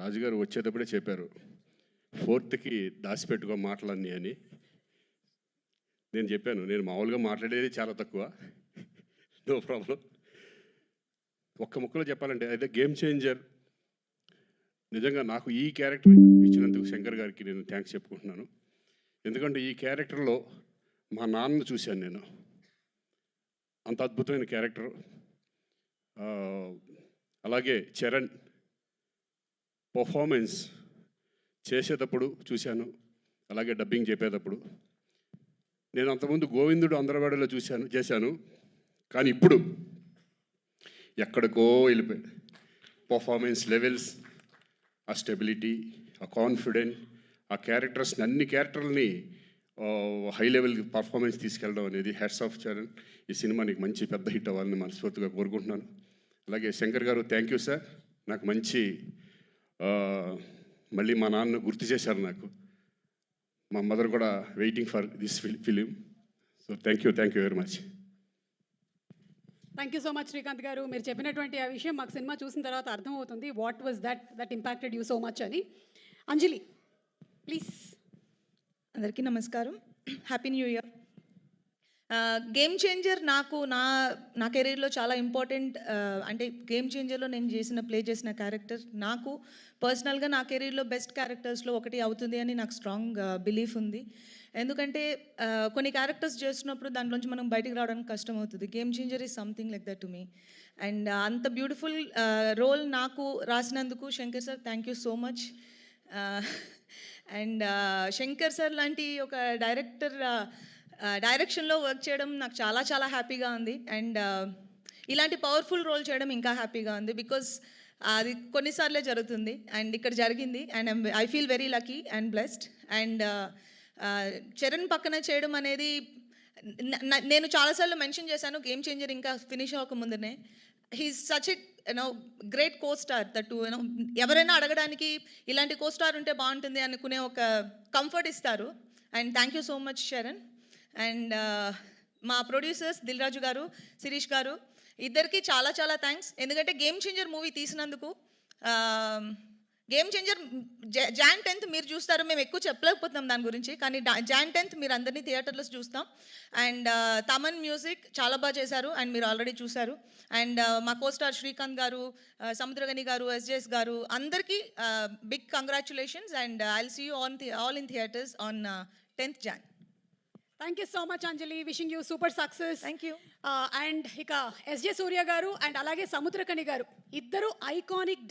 రాజుగారు వచ్చేటప్పుడే చెప్పారు, 4th దాచిపెట్టుకో మాటలన్నీ అని. నేను చెప్పాను, నేను మామూలుగా మాట్లాడేది చాలా తక్కువ, నో ప్రాబ్లం. ఒక్క ముక్కలో చెప్పాలంటే అయితే గేమ్ చేంజర్. నిజంగా నాకు ఈ క్యారెక్టర్ ఇచ్చినందుకు శంకర్ గారికి నేను థ్యాంక్స్ చెప్పుకుంటున్నాను. ఎందుకంటే ఈ క్యారెక్టర్లో మా నాన్నను చూశాను నేను. అంత అద్భుతమైన క్యారెక్టర్. అలాగే చరణ్ పర్ఫార్మెన్స్ చేసేటప్పుడు చూశాను, అలాగే డబ్బింగ్ చెప్పేటప్పుడు. నేను అంతకుముందు గోవిందుడు అందరవాడలో చేశాను, కానీ ఇప్పుడు ఎక్కడికో వెళ్ళిపోయాడు. పర్ఫార్మెన్స్ లెవెల్స్, ఆ స్టెబిలిటీ, ఆ కాన్ఫిడెంట్, ఆ క్యారెక్టర్స్ని, అన్ని క్యారెక్టర్లని హై లెవెల్ పర్ఫార్మెన్స్ తీసుకెళ్ళడం అనేది హ్యాట్స్ ఆఫ్ చరణ్. ఈ సినిమా నీకు మంచి పెద్ద హిట్ అవ్వాలని మనస్ఫూర్తిగా కోరుకుంటున్నాను. అలాగే శంకర్ గారు థ్యాంక్ యూ సార్. నాకు మంచి మళ్ళీ మా నాన్న గుర్తు చేశారు నాకు. మా మదర్ కూడా waiting for this film. So thank you very much. Thank you so much Srikanth గారు. మీరు చెప్పినటువంటి ఆ విషయం మాకు సినిమా చూసిన తర్వాత అర్థమవుతుంది, what was that impacted you so much అని. అంజలి ప్లీజ్. అందరికీ నమస్కారం, happy new year. Game changer నాకు నా కెరీర్లో చాలా ఇంపార్టెంట్. అంటే గేమ్ చేంజర్లో నేను ప్లే చేసిన క్యారెక్టర్ నాకు పర్సనల్గా నా కెరీర్లో బెస్ట్ క్యారెక్టర్స్లో ఒకటి అవుతుంది అని నాకు స్ట్రాంగ్ బిలీఫ్ ఉంది. ఎందుకంటే కొన్ని క్యారెక్టర్స్ చేస్తున్నప్పుడు దాంట్లోంచి మనం బయటికి రావడానికి కష్టం అవుతుంది. Game changer is something like that to me. And అంత బ్యూటిఫుల్ రోల్ నాకు రాసినందుకు Shankar sir thank you so much. And Shankar sir లాంటి ఒక డైరెక్షన్లో వర్క్ చేయడం నాకు చాలా చాలా హ్యాపీగా ఉంది. అండ్ ఇలాంటి పవర్ఫుల్ రోల్ చేయడం ఇంకా హ్యాపీగా ఉంది, బికాజ్ అది కొన్నిసార్లే జరుగుతుంది అండ్ ఇక్కడ జరిగింది. And I feel very lucky and blessed. And Charan పక్కన చేయడం అనేది నేను చాలాసార్లు మెన్షన్ చేశాను, గేమ్ చేంజర్ ఇంకా ఫినిష్ అవ్వకముందునే. He is such a great co star that ఎవరైనా అడగడానికి ఇలాంటి కో స్టార్ ఉంటే బాగుంటుంది అనుకునే ఒక కంఫర్ట్ ఇస్తారు. And thank you so much Charan. And మా ప్రొడ్యూసర్స్ దిల్ రాజు గారు, శిరీష్ గారు, ఇద్దరికి చాలా చాలా థ్యాంక్స్. ఎందుకంటే గేమ్ చేంజర్ మూవీ తీసినందుకు. గేమ్ చేంజర్ Jan 10th మీరు చూస్తారు, మేము ఎక్కువ చెప్పలేకపోతున్నాం దాని గురించి, కానీ Jan 10th మీరు అందరినీ థియేటర్లో చూస్తాం. అండ్ తమన్ మ్యూజిక్ చాలా బాగా చేశారు అండ్ మీరు ఆల్రెడీ చూశారు. అండ్ మా కోస్టార్ శ్రీకాంత్ గారు, సముద్రగని గారు, SJS గారు, అందరికీ big congratulations. And I will see you all in theatres on 10th Jan. Thank you so much Anjali, wishing you super success. Thank you. And ఇక SJ సూర్య గారు అండ్ అలాగే సముద్రకని గారు, ఇద్దరు ఐకానిక్